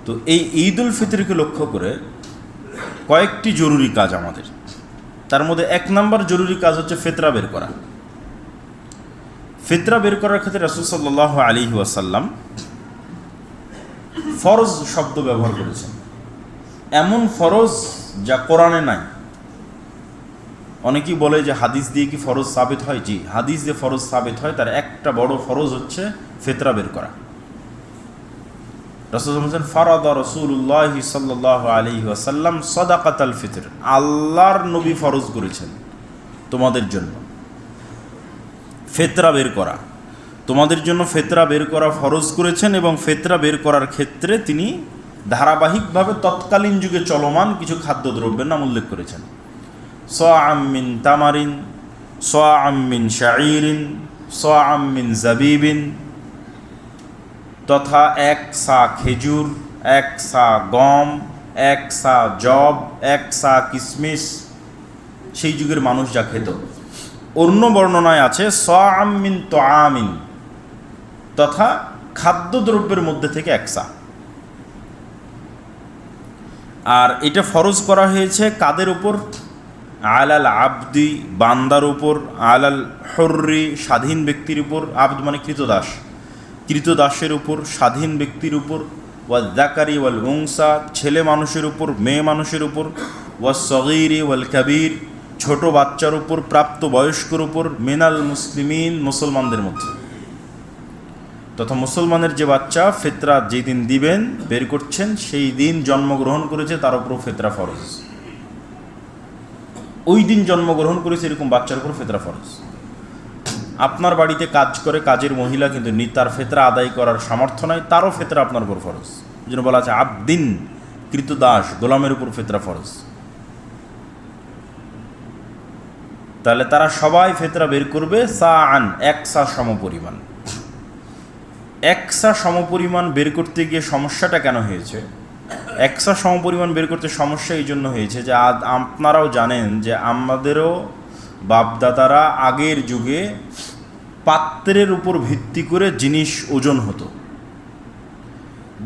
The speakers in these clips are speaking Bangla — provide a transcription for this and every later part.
তো এই ঈদুল ফিতরকে লক্ষ্য করে কয়েকটি জরুরি কাজ আমাদের, তার মধ্যে 1 নম্বর জরুরি কাজ হচ্ছে ফিতরা বের করা। ফিতরা বের করার ক্ষেত্রে রাসূল সাল্লাল্লাহু আলাইহি ওয়াসাল্লাম ফরজ শব্দ ব্যবহার করেছেন, এমন ফরজ যা কোরআনে নাই। অনেকেই বলে যে হাদিস দিয়ে কি ফরজ সাবিত হয়? জি, হাদিস দিয়ে ফরজ সাবিত হয়। তার একটা বড় ফরজ হচ্ছে ফিতরা বের করা। রাসূল বলেছেন ফারাদা রাসূলুল্লাহ সাল্লাল্লাহু আলাইহি ওয়াসাল্লাম সাদাকাতাল ফিতর, আল্লাহর নবী ফরজ করেছেন তোমাদের জন্য ফিতরা বের করা, তোমাদের জন্য ফিতরা বের করা ফরজ করেছেন। এবং ফিতরা বের করার ক্ষেত্রে তিনি ধারাবাহিকভাবে তৎকালীন যুগে চলমান কিছু খাদ্যদ্রব্যের নাম উল্লেখ করেছেন। সাআম মিন তামারিন, সাআম মিন শাঈরিন, সাআম মিন জাবিবিন, তথা 1 সা খেজুর, 1 সা গম, 1 সা জব, 1 সা কিশমিশ, সেই যুগের মানুষ যা খেত। অন্য বর্ণনায় আছে সাআম মিন তুআমিন, তথা খাদ্যদ্রব্যের মধ্যে থেকে 1 সা। আর এটা ফরজ করা হয়েছে কাদের উপর? আলাল আবদি, বান্দার উপর, আলাল হুররি, স্বাধীন ব্যক্তির উপর, আবদ মানে কৃতদাস, কৃতদাসের উপর, স্বাধীন ব্যক্তির উপর, ওয়াল যাকারি ওয়াল উনসা, ছেলে মানুষের উপর, মেয়ে মানুষের উপর, ওয়াস সগীরি ওয়াল কাবীর, ছোট বাচ্চার উপর, প্রাপ্ত বয়স্কর উপর, মিনাল মুসলিমিন, মুসলমানদের মধ্যে। তথা মুসলমানের যে বাচ্চা ফিতরা যেদিন দিবেন বের করছেন, সেই দিন জন্মগ্রহণ করেছে তার উপরও ফিতরা ফরজ। ওই দিন জন্মগ্রহণ করেছে এরকম বাচ্চার উপর ফিতরা ফরজ। আপনার বাড়িতে কাজ করে কাজের মহিলা, কিন্তু তার ফিতরা আদায় করার সামর্থ্য নাই, তারও ফিতরা আপনার উপর ফরজ। এই জন্য বলা আছে আবদিন, কৃতদাস, গোলামের উপর ফিতরা ফরজ। তাহলে তারা সবাই ফিতরা বের করবে সাআন, 1 সা সমপরিমাণ। 1 সা সমপরিমাণ বের করতে গিয়ে সমস্যাটা কেন হয়েছে? 1 সা সমপরিমাণ বের করতে সমস্যা এই জন্য হয়েছে যে আপনারাও জানেন যে আমাদেরও বাপদাদারা আগের যুগে পাত্রের উপর ভিত্তি করে জিনিস ওজন হতো।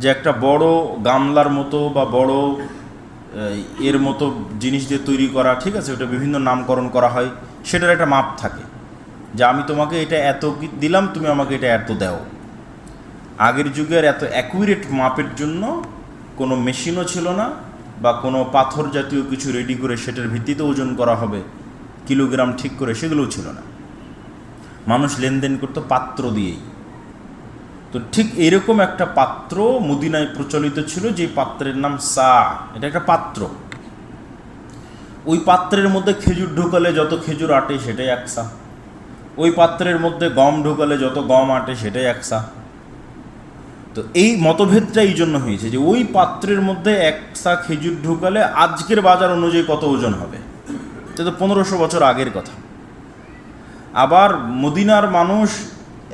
যে একটা বড় গামলার মতো বা বড় এর মতো জিনিস দিয়ে তৈরি করা, ঠিক আছে, ওটা বিভিন্ন নামকরণ করা হয়, সেটার একটা মাপ থাকে যে আমি তোমাকে এটা এত দিলাম, তুমি আমাকে এটা এত দাও। আগের যুগের এত অ্যাকুরেট মাপের জন্য কোনো মেশিনও ছিল না, বা কোনো পাথর জাতীয় কিছু রেডি করে সেটার ভিত্তিতে ওজন করা হবে, কিলোগ্রাম ঠিক করে, সেগুলোও ছিল না। মানুষ লেনদেন করতো পাত্র দিয়েই। তো ঠিক এরকম একটা পাত্র মদিনায় প্রচলিত ছিল, যে পাত্রের নাম সা। এটা একটা পাত্র, ওই পাত্রের মধ্যে খেজুর ঢোকালে যত খেজুর আটে সেটাই 1 সা, ওই পাত্রের মধ্যে গম ঢোকালে যত গম আটে সেটাই 1 সা। তো এই মতভেদটা এই জন্য হয়েছে যে ওই পাত্রের মধ্যে 1 সা খেজুর ঢোকালে আজকের বাজার অনুযায়ী কত ওজন হবে। এটা তো 1500 বছর আগের কথা। আবার মদিনার মানুষ,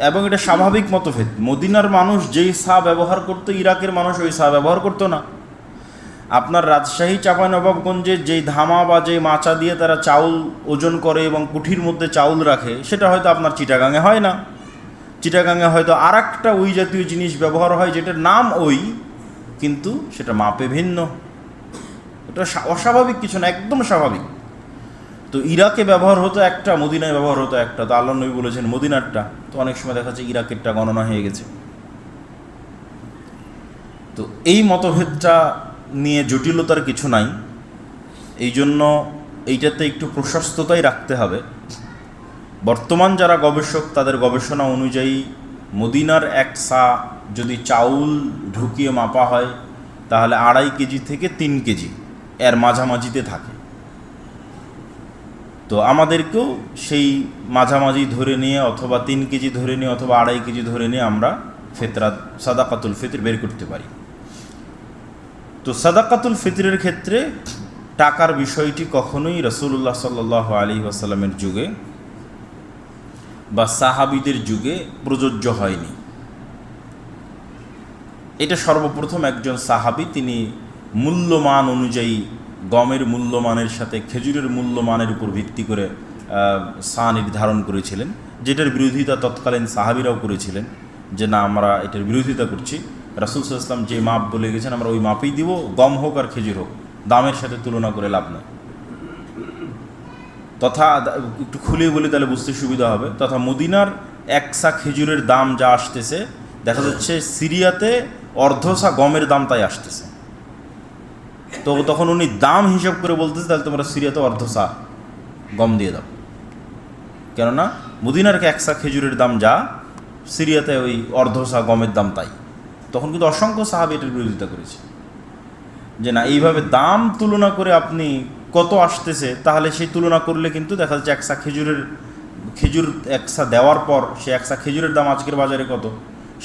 এবং এটা স্বাভাবিক মতভেদ, মদিনার মানুষ যেই সা ব্যবহার করতো ইরাকের মানুষ ওই সা ব্যবহার করতো না। আপনার রাজশাহী চাঁপাইনবাবগঞ্জে যেই ধামা বা যেই মাচা দিয়ে তারা চাউল ওজন করে এবং কুঠির মধ্যে চাউল রাখে, সেটা হয়তো আপনার চিটাগাঙে হয় না। চিটাগাঙে হয়তো আর একটা ওই জাতীয় জিনিস ব্যবহার হয় যেটার নাম ওই, কিন্তু সেটা মাপে ভিন্ন। এটা অস্বাভাবিক কিছু না, একদম স্বাভাবিক। তো ইরাকে ব্যবহার হতো একটা, মদিনায় ব্যবহার হতো একটা। তো আল্লাহ নবী বলেছেন মদিনারটা, তো অনেক সময় দেখা যাচ্ছে ইরাকেরটা গণনা হয়ে গেছে। তো এই মতভেদটা নিয়ে জটিলতার কিছু নাই, এই জন্য এইটাতে একটু প্রশস্ততাই রাখতে হবে। বর্তমান যারা গবেষক তাদের গবেষণা অনুযায়ী মদিনার 1 সা যদি চাউল ঢুকিয়ে মাপা হয় তাহলে 2.5 কেজি থেকে 3 কেজি এর মাঝামাঝিতে থাকে। তো আমাদেরকেও সেই মাঝামাঝি ধরে নিয়ে, অথবা 3 কেজি ধরে নিয়ে, অথবা 2.5 কেজি ধরে নিয়ে আমরা ফিতরা, সাদাকাতুল ফিতর বের করতে পারি। তো সাদাকাতুল ফিতরের ক্ষেত্রে টাকার বিষয়টি কখনোই রাসূলুল্লাহ সাল্লাল্লাহু আলাইহি ওয়াসাল্লামের যুগে বা সাহাবীদের যুগে প্রযোজ্য হয়নি। এটা সর্বপ্রথম একজন সাহাবী, তিনি মূল্যমান অনুযায়ী গমের মূল্যমানের সাথে খেজুরের মূল্যমানের উপর ভিত্তি করে সা নির্ধারণ করেছিলেন, যেটার বিরোধিতা তৎকালীন সাহাবীরাও করেছিলেন যে না, আমরা এটার বিরোধিতা করছি। রাসূল সাল্লাল্লাহু আলাইহি ওয়াসাল্লাম যে মাপ বলে গেছেন আমরা ওই মাপেই দিব, গম হোক আর খেজুর হোক, দামের সাথে তুলনা করে লাভ নেই। তথা একটু খুলে বলি তাহলে বুঝতে সুবিধা হবে। তথা মদিনার একসা খেজুরের দাম যা আসতেছে, দেখা যাচ্ছে সিরিয়াতে অর্ধসা গমের দাম তাই আসতেছে। তো তখন উনি দাম হিসাব করে বলতেছে তাহলে তোমরা সিরিয়াতে অর্ধসা গম দিয়ে দাও, কেননা মদিনার একসা খেজুরের দাম যা, সিরিয়াতে ওই অর্ধসা গমের দাম তাই। তখন কিন্তু অসংখ্য সাহাবী এটার বিরোধিতা করেছে যে না, এইভাবে দাম তুলনা করে আপনি কত আসতেছে, তাহলে সেই তুলনা করলে কিন্তু দেখা যাচ্ছে একসা খেজুর একসা দেওয়ার পর সে একসা খেজুরের দাম আজকের বাজারে কত,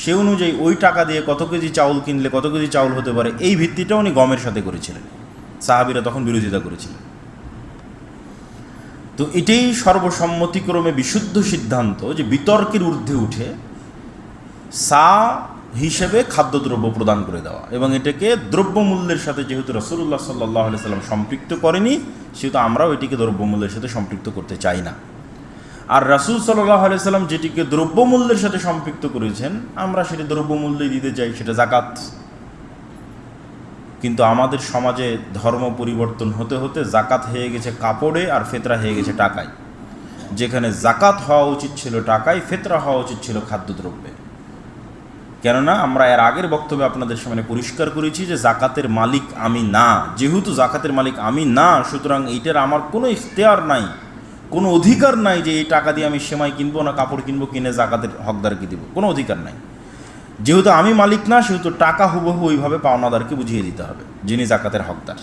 সে অনুযায়ী ওই টাকা দিয়ে কত কেজি চাউল কিনলে কত কেজি চাউল হতে পারে, এই ভিত্তিটা উনি গমের সাথে করেছিলেন। সাহাবীরা তখন বিরোধিতা করেছিলেন। তো এটাই সর্বসম্মতিক্রমে বিশুদ্ধ সিদ্ধান্ত যে বিতর্কের ঊর্ধ্বে উঠে সা হিসেবে খাদ্যদ্রব্য প্রদান করে দেওয়া, এবং এটাকে দ্রব্যমূল্যের সাথে যেহেতু রাসূলুল্লাহ সাল্লাল্লাহু আলাইহি সাল্লাম সম্পৃক্ত করেনি, সেহেতু আমরাও এটিকে দ্রব্যমূল্যের সাথে সম্পৃক্ত করতে চাই না। আর রাসূল সাল্লাল্লাহু আলাইহি সাল্লাম যেটিকে দ্রব্যমূল্যের সাথে সম্পৃক্ত করেছেন, আমরা সেটি দ্রব্যমূল্যই দিতে চাই, সেটা যাকাত। কিন্তু আমাদের সমাজে ধর্ম পরিবর্তন হতে হতে যাকাত হয়ে গেছে কাপড়ে আর ফিতরা হয়ে গেছে টাকায়। যেখানে যাকাত হওয়া উচিত ছিল টাকায়, ফিতরা হওয়া উচিত ছিল খাদ্যদ্রব্যে। কেননা আমরা এর আগের বক্তব্যে আপনাদের সামনে পরিষ্কার করেছি যে জাকাতের মালিক আমি না। যেহেতু জাকাতের মালিক আমি না, সুতরাং এইটার আমার কোনো ইখতিয়ার নাই, কোনো অধিকার নাই যে এই টাকা দিয়ে আমি সেমাই কিনবো না কাপড় কিনবো, কিনে জাকাতের হকদারকে দিব, কোনো অধিকার নাই। যেহেতু আমি মালিক না, সেহেতু টাকা হুবহু ওইভাবে পাওনাদারকে বুঝিয়ে দিতে হবে, যিনি জাকাতের হকদার।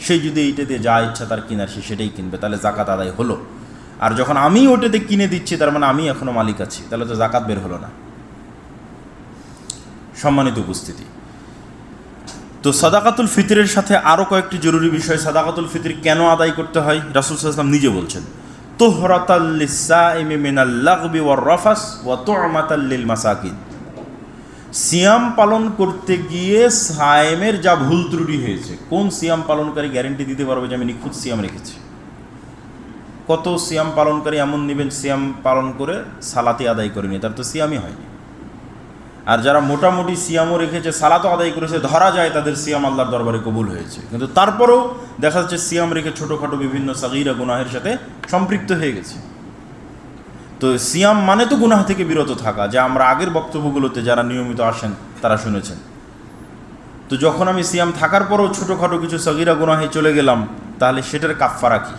সেই যদি এইটা দিয়ে যা ইচ্ছা তার কিনার সে সেটাই কিনবে, তাহলে জাকাত আদায় হলো। আর যখন আমি ওটাতে কিনে দিচ্ছি, তার মানে আমি এখনও মালিক আছি, তাহলে তো জাকাত বের হলো না। সম্মানিত উপস্থিতি, তো সাদাকাতুল ফিতরের সাথে আরও কয়েকটি জরুরি বিষয়। সাদাকাতুল ফিতর কেন আদায় করতে হয়, রাসূল সাল্লাল্লাহু আলাইহি ওয়াসাল্লাম নিজে বলছেন, তুহরাতাল লিসাইমি মিনাল লাগবি ওয়ার রাফাস ওয়া তু'মাতাল লিল মাসাকিন। সিয়াম পালন করতে গিয়ে সায়েমের যা ভুল ত্রুটি হয়েছে, কোন সিয়াম পালনকারী গ্যারেন্টি দিতে পারবে যে আমি নিখুঁত সিয়াম রেখেছি? কত সিয়াম পালনকারী এমন নেবেন সিয়াম পালন করে সালাতি আদায় করেনি, তার তো সিয়ামই হয়নি। আর যারা মোটামুটি সিয়ামও রেখেছে, সালাতও আদায় করেছে, ধরা যায় তাদের সিয়াম আল্লাহর দরবারে কবুল হয়েছে, কিন্তু তারপরেও দেখা যাচ্ছে সিয়াম রেখে ছোটোখাটো বিভিন্ন সাগীরা গুনাহের সাথে সম্পৃক্ত হয়ে গেছে। তো সিয়াম মানে তো গুনাহ থেকে বিরত থাকা, যা আমরা আগের বক্তব্যগুলোতে যারা নিয়মিত আসেন তারা শুনেছেন। তো যখন আমি সিয়াম থাকার পরেও ছোটোখাটো কিছু সাগীরা গুনাহে চলে গেলাম, তাহলে সেটার কাফফারা কি?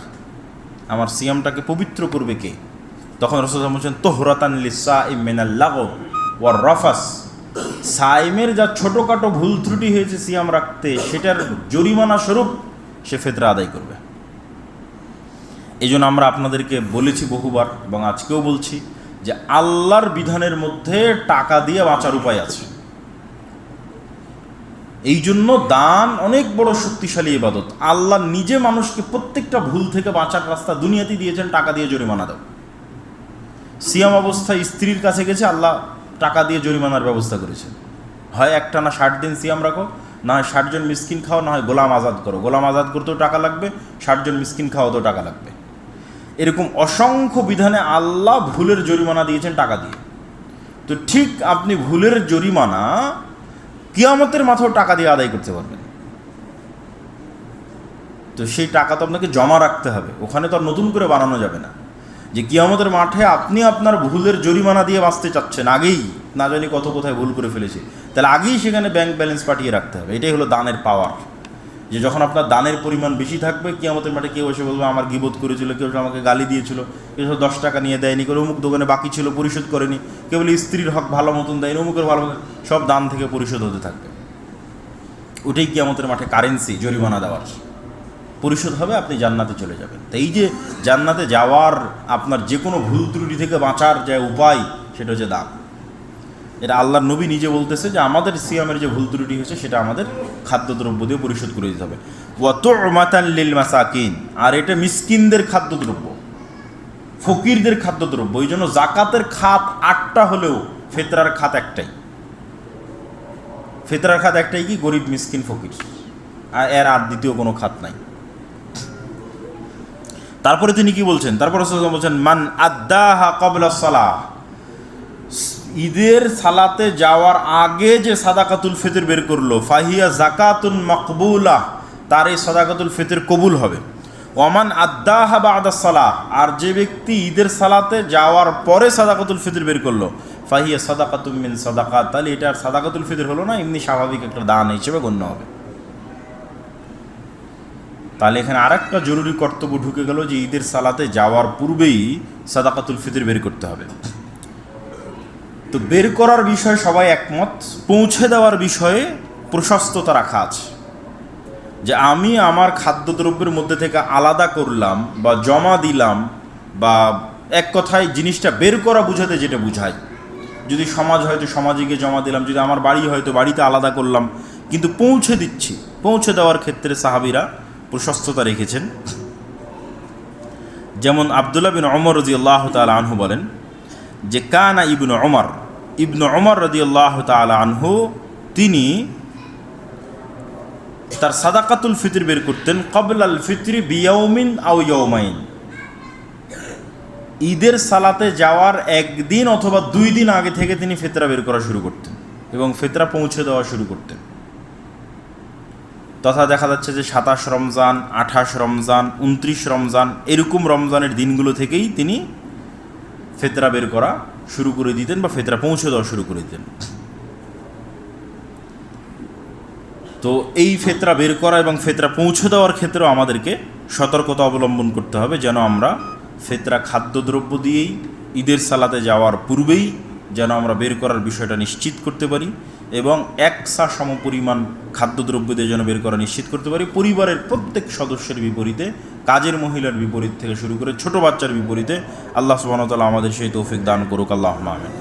আমার সিয়ামটাকে পবিত্র করবে কে? তখন রাসূলুল্লাহ বলছেন, তুহরাতান লিসাইম মিনাল লাগব ওয়ার রাফাস। সাইমের যা ছোটোখাটো ভুল ত্রুটি হয়েছে সিয়াম রাখতে, সেটার জরিমানা স্বরূপ সে ফিতরা আদায় করবে। এই জন্য আমরা আপনাদেরকে বলেছি বহুবার, এবং আজকেও বলছি যে আল্লাহর বিধানের মধ্যে টাকা দিয়ে বাঁচার উপায় আছে। এই জন্য দান অনেক বড় শক্তিশালী ইবাদত। আল্লাহ নিজে মানুষকে প্রত্যেকটা ভুল থেকে বাঁচার রাস্তা দুনিয়াতেই দিয়েছেন, টাকা দিয়ে জরিমানা দাও। সিয়াম অবস্থায় স্ত্রীর কাছে গেছে, আল্লাহ টাকা দিয়ে জরিমানার ব্যবস্থা করেছে। হয় একটানা 60 দিন সিয়াম রাখো, না হয় 60 জন মিসকিন খাও, না হয় গোলাম আজাদ করো। গোলাম আজাদ করতেও টাকা লাগবে, 60 জন মিসকিন খাওয়াতেও টাকা লাগবে। এরকম অসংখ্য বিধানে আল্লাহ ভুলের জরিমানা দিয়েছেন টাকা দিয়ে। তো ঠিক আপনি ভুলের জরিমানা কিয়ামতের মাথাও টাকা দিয়ে আদায় করতে পারবেন। তো সেই টাকা তো আপনাকে জমা রাখতে হবে, ওখানে তো আর নতুন করে বানানো যাবে না যে কিয়ামতের মাঠে আপনি আপনার ভুলের জরিমানা দিয়ে বাঁচতে চাচ্ছেন। আগেই না জানি কত কোথায় ভুল করে ফেলেছে, তাহলে আগেই সেখানে ব্যাংক ব্যালেন্স পাঠিয়ে রাখতে হবে। এটাই হলো দানের পাওয়ার, যে যখন আপনার দানের পরিমাণ বেশি থাকবে, কিয়ামতের মাঠে কেউ এসে বলবে আমার গীবত করেছিল, কেউ আমাকে গালি দিয়েছিল, কেউ 10 টাকা নিয়ে দেয়নি, কেউ অমুক দোকানে বাকি ছিল পরিশোধ করেনি, কেউ বলে স্ত্রীর হক ভালো মতন দেয়নি, অমুকের ভালো মতন, সব দান থেকে পরিশোধ হতে থাকবে। ওটাই কিয়ামতের মাঠে কারেন্সি, জরিমানা দেওয়ার পরিশোধ হবে, আপনি জান্নাতে চলে যাবেন। তো এই যে জান্নাতে যাওয়ার আপনার যে কোনো ভুল ত্রুটি থেকে বাঁচার যে উপায়, সেটা হচ্ছে দান। এটা আল্লাহর নবী নিজে বলতেছে যে আমাদের সিয়ামের যে ভুল ত্রুটি হয়েছে সেটা আমাদের খাদ্যদ্রব্য দিয়ে পরিশোধ করে দিতে হবে। ওয়া তু'মাতান লিল মাসাকিন, আর এটা মিসকিনদের খাদ্যদ্রব্য, ফকিরদের খাদ্যদ্রব্য। এই জন্য জাকাতের খাত 8টা হলেও ফিতরার খাত একটাই। ফিতরার খাত একটাই, কি? গরিব মিসকিন ফকির, আর এর আর দ্বিতীয় কোনো খাত নাই। তারপরে তিনি কি বলছেন? তারপরে বলছেন মান আদ্দাহা ক্বাবলা সালাহ, ঈদের সালাতে যাওয়ার আগে যে সাদাকাতুল ফিতর বের করলো, ফাহিয়া জাকাতুন মাকবুলা, তার এই সাদাকাতুল ফিতর কবুল হবে। ওয়ামান আদ্দাহা বাদা সালাহ, আর যে ব্যক্তি ঈদের সালাতে যাওয়ার পরে সাদাকাতুল ফিতর বের করলো, ফাহিয়া সাদাকাতুম মিন সাদাকাত, তাহলে এটা আর সাদাকাতুল ফিতর হলো না, এমনি স্বাভাবিক একটা দান হিসেবে গণ্য হবে। তাহলে এখানে আরেকটা জরুরি কর্তব্য ঢুকে গেল যে ঈদের সালাতে যাওয়ার পূর্বেই সাদাকাতুল ফিতর বের করতে হবে। তো বের করার বিষয়ে সবাই একমত, পৌঁছে দেওয়ার বিষয়ে প্রশস্ততা রাখা আছে, যে আমি আমার খাদ্যদ্রব্যের মধ্যে থেকে আলাদা করলাম বা জমা দিলাম, বা এক কথায় জিনিসটা বের করা বুঝাতে যেটা বুঝায়, যদি সমাজ হয়তো সমাজে গিয়ে জমা দিলাম, যদি আমার বাড়ি হয়তো বাড়িতে আলাদা করলাম, কিন্তু পৌঁছে দিচ্ছি, পৌঁছে দেওয়ার ক্ষেত্রে সাহাবীরা প্রশস্ততা রেখেছেন। যেমন আবদুল্লাহ বিন ওমর রাদিয়াল্লাহু তাআলা আনহু বলেন যে কানা ইবনু ওমর রাদিয়াল্লাহু তাআলা আনহু, তিনি তার সাদাকাতুল ফিতর বের করতেন ক্বাবলাল ফিতরি বিয়াউমিন আও ইয়াউমাইন, ঈদের সালাতে যাওয়ার একদিন অথবা 2 দিন আগে থেকে তিনি ফিতরা বের করা শুরু করতেন এবং ফিতরা পৌঁছে দেওয়া শুরু করতেন। তথা দেখা যাচ্ছে যে 27 রমজান, 28 রমজান, 29 রমজান, এরকম রমজানের দিনগুলো থেকেই তিনি ফিতরা বের করা শুরু করে দিতেন বা ফিতরা পৌঁছে দেওয়া শুরু করে দিতেন। তো এই ফিতরা বের করা এবং ফিতরা পৌঁছে দেওয়ার ক্ষেত্রেও আমাদেরকে সতর্কতা অবলম্বন করতে হবে, যেন আমরা ফিতরা খাদ্যদ্রব্য দিয়েই ঈদের সালাতে যাওয়ার পূর্বেই যেন আমরা বের করার বিষয়টা নিশ্চিত করতে পারি, এবং 1 সা সমপরিমাণ খাদ্যদ্রব্য দিয়ে যেন বের করা নিশ্চিত করতে পারি। পরিবারের প্রত্যেক সদস্যের বিপরীতে, কাজের মহিলার বিপরীত থেকে শুরু করে ছোট বাচ্চার বিপরীতে। আল্লাহ সুবহানাহু ওয়া তাআলা আমাদের সেই তৌফিক দান করুক, আল্লাহুম্মা আমিন।